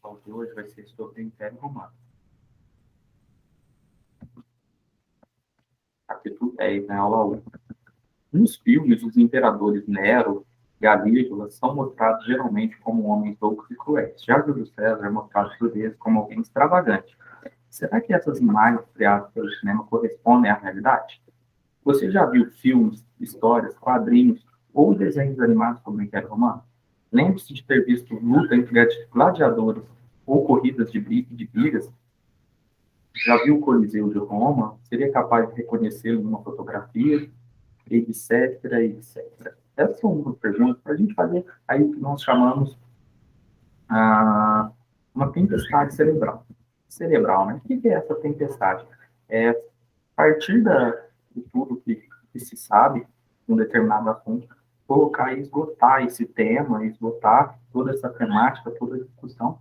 aula de hoje vai ser sobre o Império Romano. Capítulo 10, né, aula 1. Nos filmes, os imperadores Nero e Calígula são mostrados geralmente como homens loucos e cruéis. Já Júlio César é mostrado por vezes como alguém extravagante. Será que essas imagens criadas pelo cinema correspondem à realidade? Você já viu filmes, histórias, quadrinhos ou desenhos animados sobre o Império Romano? Lembre-se de ter visto luta entre gladiadores ou corridas de brigas. Já viu o Coliseu de Roma? Seria capaz de reconhecê-lo em uma fotografia? Etc, etc. Essas são algumas perguntas para a gente fazer aí o que nós chamamos uma tempestade cerebral. Cerebral, né? O que é essa tempestade? É a partir de tudo que se sabe de um determinado assunto, colocar e esgotar esse tema, esgotar toda essa temática, toda a discussão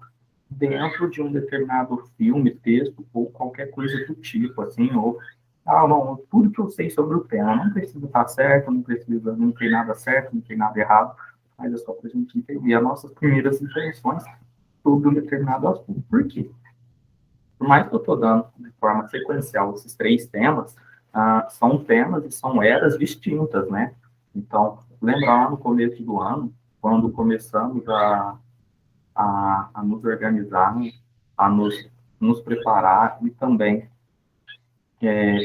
dentro de um determinado filme, texto ou qualquer coisa do tipo, assim, ou não, tudo que eu sei sobre o tema, não precisa estar certo, não tem nada certo, não tem nada errado, mas é só para a gente entender as nossas primeiras impressões sobre um determinado assunto. Por quê? Por mais que eu estou dando de forma sequencial esses três temas, são temas e são eras distintas, né? Então, lembrar lá no começo do ano, quando começamos a nos organizar, a nos preparar e também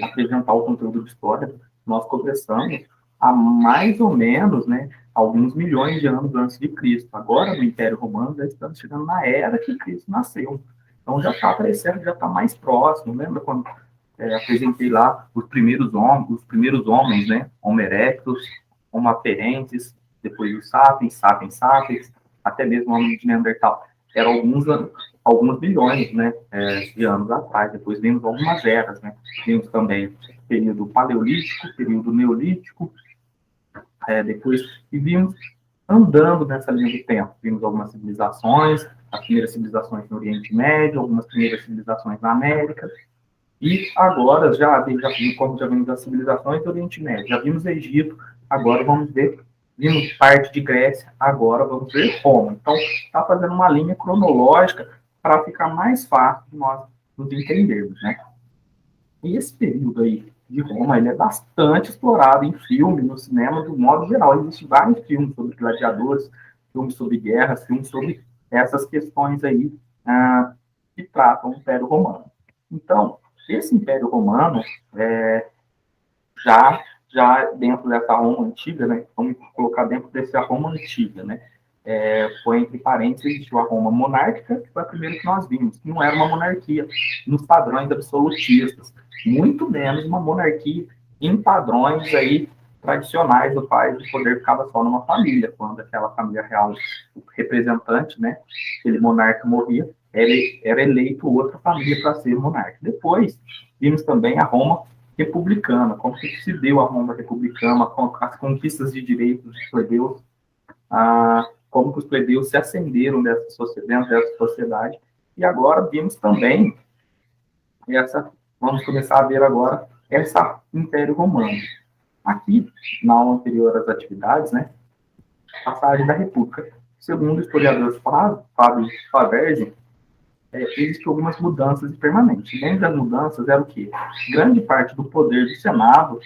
apresentar o conteúdo de história, nós começamos há mais ou menos, né, alguns milhões de anos antes de Cristo. Agora, no Império Romano, já estamos chegando na era que Cristo nasceu. Então, já está aparecendo, já está mais próximo. Lembra quando apresentei lá os primeiros homens, né, Homo erectus, Homo aferentes, depois os sapiens, sapiens, até mesmo o homem de Neandertal. Eram alguns bilhões, né, de anos atrás. Depois vimos algumas eras, né. Vimos também período paleolítico, período neolítico, depois e vimos andando nessa linha do tempo. Vimos algumas civilizações, as primeiras civilizações no Oriente Médio, algumas primeiras civilizações na América, e agora como já vimos as civilizações do Oriente Médio, já vimos Egito, agora vimos parte de Grécia, agora vamos ver Roma. Então, está fazendo uma linha cronológica para ficar mais fácil de nós nos entendermos, né? E esse período aí de Roma, ele é bastante explorado em filme, no cinema, do modo geral. Existem vários filmes sobre gladiadores, filmes sobre guerras, filmes sobre essas questões aí que tratam o Império Romano. Então, esse Império Romano, já dentro dessa Roma antiga, né, vamos colocar dentro dessa Roma antiga, né, foi entre parênteses, existiu a Roma monárquica, que foi a primeira que nós vimos, que não era uma monarquia nos padrões absolutistas, muito menos uma monarquia em padrões aí tradicionais do país, o poder ficava só numa família, quando aquela família real, o representante, né, aquele monarca morria, era eleito outra família para ser monarca. Depois, vimos também a Roma republicana, como que se deu a Roma republicana, as conquistas de direitos dos plebeus, como que os plebeus se ascenderam dentro dessa sociedade. E agora vimos também vamos começar a ver agora essa Império Romano. Aqui, na aula anterior às atividades, né, passagem da República. Segundo o historiador Fábio Faverzi, existem algumas mudanças permanentes. Dentro das mudanças era o quê? Grande parte do poder do Senado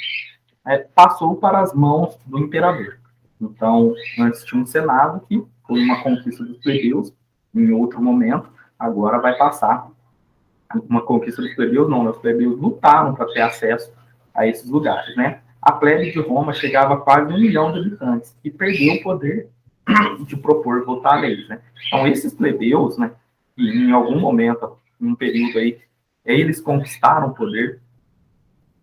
passou para as mãos do imperador. Então, antes tinha um Senado que foi uma conquista dos plebeus, em outro momento, agora vai passar uma conquista dos plebeus, não, os plebeus lutaram para ter acesso a esses lugares, né? A plebe de Roma chegava a quase 1 milhão de habitantes e perdeu o poder de propor, votar leis, né? Então, esses plebeus, né, que em algum momento, em um período aí, eles conquistaram o poder,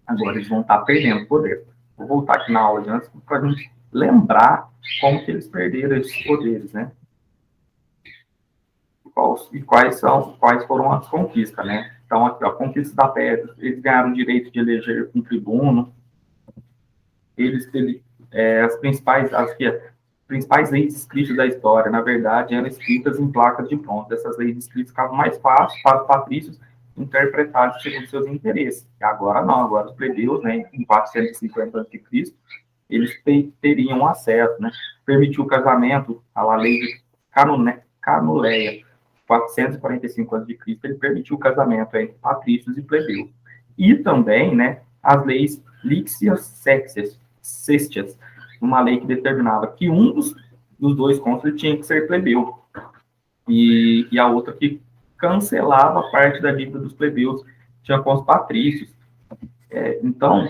agora eles vão estar perdendo o poder. Vou voltar aqui na aula de antes para a gente lembrar como que eles perderam esses poderes, né? Quais foram as conquistas, né? Então, aqui, a conquista da pedra, eles ganharam o direito de eleger um tribuno, as principais leis escritas da história, na verdade, eram escritas em placas de bronze. Essas leis escritas ficavam mais fáceis para os patrícios interpretarem segundo seus interesses. E agora não, agora os plebeus, né, em 450 a.C., eles teriam acesso, né? Permitiu o casamento, a lei de Canuleia, 445 a.C., ele permitiu o casamento entre patrícios e plebeus. E também, né, as leis Lixias Sextias, uma lei que determinava que um dos dois cônsules tinha que ser plebeu, e a outra que cancelava parte da dívida dos plebeus, tinha com os patrícios. Então,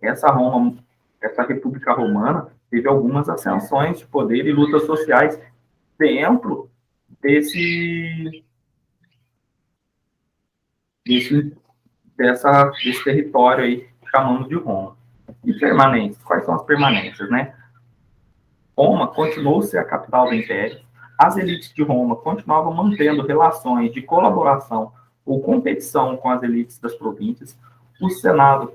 essa República Romana teve algumas ascensões de poder e lutas sociais dentro desse território aí que chamamos de Roma. E permanências, quais são as permanências, né? Roma continuou a ser a capital do Império, as elites de Roma continuavam mantendo relações de colaboração ou competição com as elites das províncias, o Senado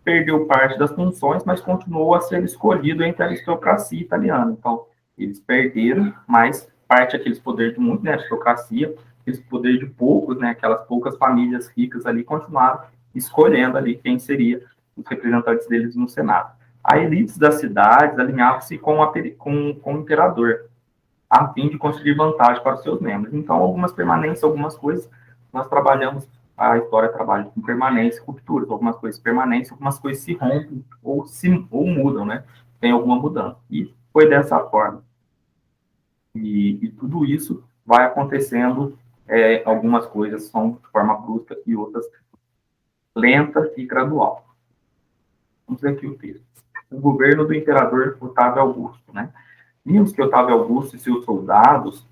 perdeu parte das funções, mas continuou a ser escolhido entre a aristocracia italiana. Então, eles perderam, mas parte daqueles poderes de muito, né, aristocracia, aqueles poderes de poucos, né, aquelas poucas famílias ricas ali, continuaram escolhendo ali quem seria os representantes deles no Senado. A elite das cidades alinhava-se com o imperador, a fim de conseguir vantagem para os seus membros. Então, algumas permanências, algumas coisas, nós trabalhamos, a história trabalha com permanência e rupturas, algumas coisas permanentes, algumas coisas se rompem ou mudam, né? Tem alguma mudança. E foi dessa forma. E tudo isso vai acontecendo, algumas coisas são de forma brusca e outras lenta e gradual. Vamos ver aqui o texto. O governo do imperador Otávio Augusto, né? Vimos que Otávio Augusto e seus soldados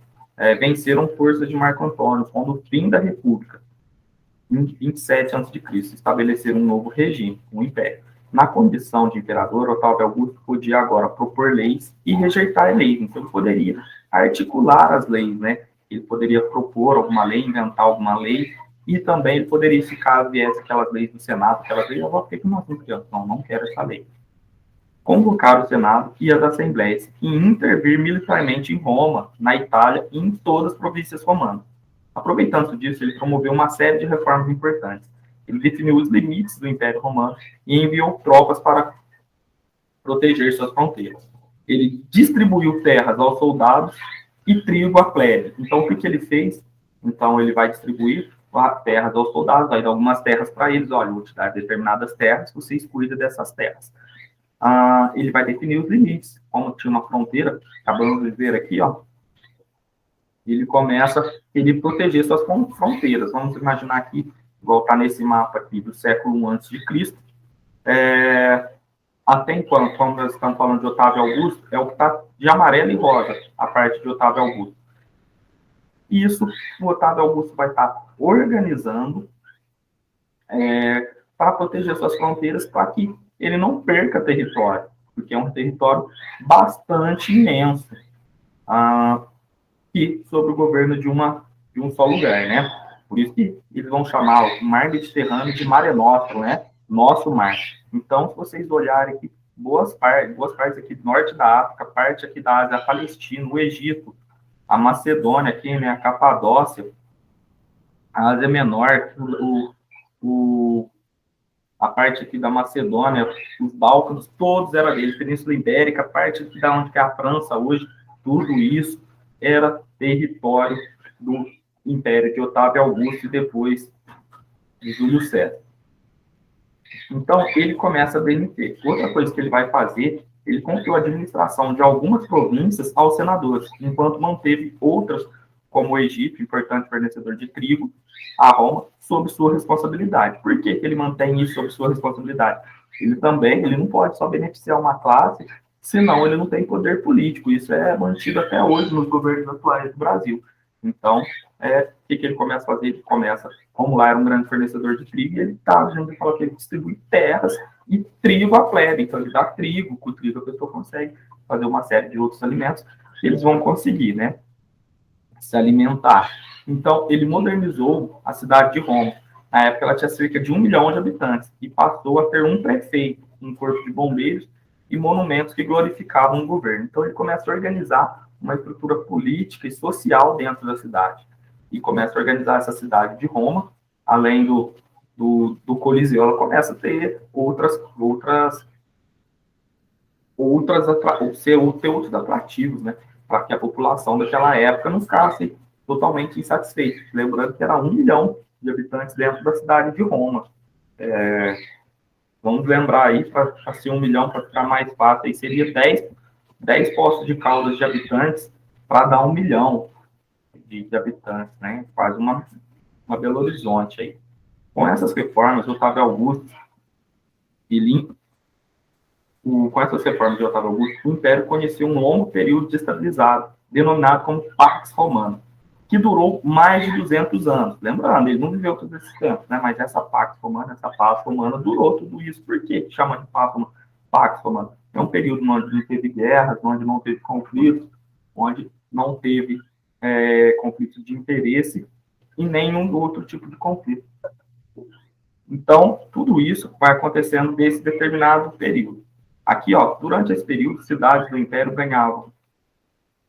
venceram forças de Marco Antônio quando o fim da República, em 27 a.C., estabeleceram um novo regime, um império. Na condição de imperador, Otávio Augusto podia agora propor leis e rejeitar leis. Então, ele poderia articular as leis, né? Ele poderia propor alguma lei, inventar alguma lei, e também ele poderia, se caso viesse aquelas leis do Senado, aquelas leis, eu vou ter que nós não quero essa lei. Convocar o Senado e as assembleias e intervir militarmente em Roma, na Itália e em todas as províncias romanas. Aproveitando disso, ele promoveu uma série de reformas importantes. Ele definiu os limites do Império Romano e enviou tropas para proteger suas fronteiras. Ele distribuiu terras aos soldados e trigo à plebe. Então, o que ele fez? Então, ele vai distribuir terras aos soldados, vai dar algumas terras para eles. Olha, vou te dar determinadas terras, vocês cuidam dessas terras. Ele vai definir os limites. Como tinha uma fronteira, acabamos de ver aqui, ó, ele começa a ele proteger suas fronteiras. Vamos imaginar aqui, voltar nesse mapa aqui do século I a.C., até enquanto, quando nós estamos falando de Otávio Augusto, é o que está de amarelo e rosa, a parte de Otávio Augusto. E isso, o Otávio Augusto vai estar organizando para proteger suas fronteiras, para que ele não perca território, porque é um território bastante imenso, e sob o governo de um só lugar, né? Por isso que eles vão chamar o mar Mediterrâneo de Mare Nostrum, né? Nosso mar. Então, se vocês olharem aqui, boas partes aqui do norte da África, parte aqui da Ásia, a Palestina, o Egito, a Macedônia aqui, né? A Capadócia, a Ásia Menor, a parte aqui da Macedônia, os Balcãs, todos eram deles, Península Ibérica, parte aqui da onde que é a França hoje, tudo isso era território do Império de Otávio Augusto e depois de Júlio César. Então, ele começa a delinquir. Outra coisa que ele vai fazer, ele confiou a administração de algumas províncias aos senadores, enquanto manteve outras, como o Egito, importante fornecedor de trigo, a Roma, sob sua responsabilidade. Por que ele mantém isso sob sua responsabilidade? Ele não pode só beneficiar uma classe, senão ele não tem poder político. Isso é mantido até hoje nos governos atuais do Brasil. Então, o que ele começa a fazer? Ele começa, como lá era um grande fornecedor de trigo, e ele está, a gente fala que ele distribui terras e trigo à plebe. Então, ele dá trigo, com o trigo a pessoa consegue fazer uma série de outros alimentos, que eles vão conseguir, né, se alimentar. Então, ele modernizou a cidade de Roma. Na época, ela tinha cerca de 1 milhão de habitantes e passou a ter um prefeito, um corpo de bombeiros e monumentos que glorificavam o governo. Então, ele começa a organizar uma estrutura política e social dentro da cidade. E começa a organizar essa cidade de Roma, além do Coliseu, ela começa a ter outros atrativos, né? para que a população daquela época não ficasse totalmente insatisfeita. Lembrando que era 1 milhão de habitantes dentro da cidade de Roma. Vamos lembrar aí, para assim, 1 milhão, para ficar mais fácil, aí seria 10 Poços de Caldas de habitantes para dar 1 milhão de habitantes, né? Quase uma Belo Horizonte aí. Com essas reformas, Otávio Augusto, ele, com essas reformas de Otávio Augusto, o Império conheceu um longo período de estabilizado, denominado como Pax Romana, que durou mais de 200 anos. Lembrando, ele não viveu todo esse tempo, né? Mas essa Pax Romana, essa paz romana, durou tudo isso. Por que chama de Pax Romana? É um período onde não teve guerras, onde não teve conflitos, onde não teve conflitos de interesse e nenhum outro tipo de conflito. Então, tudo isso vai acontecendo nesse determinado período. Aqui, ó, durante esse período, cidades do Império ganhavam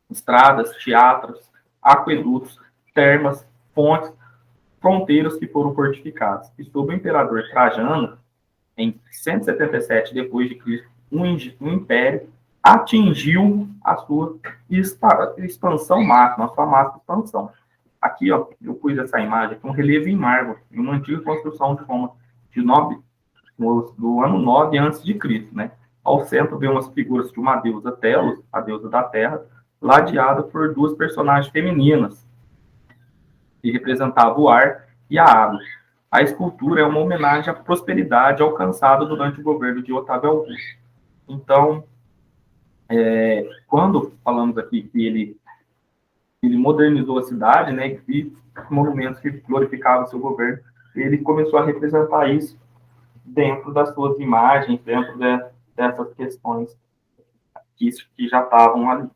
estradas, teatros, aquedutos, termas, fontes, fronteiras que foram fortificadas. E sob o imperador Trajano, em 177 depois de Cristo, o império atingiu a sua expansão máxima, a sua máxima expansão. Aqui, ó, eu pus essa imagem com um relevo em mármore, em uma antiga construção de Roma, do ano 9 a.C., né? Ao centro vê umas figuras de uma deusa Telos, a deusa da terra, ladeada por duas personagens femininas, que representavam o ar e a água. A escultura é uma homenagem à prosperidade alcançada durante o governo de Otávio Augusto. Então, quando falamos aqui que ele modernizou a cidade, né, e monumentos que glorificavam seu governo, ele começou a representar isso dentro das suas imagens, dentro dessas questões que já estavam ali.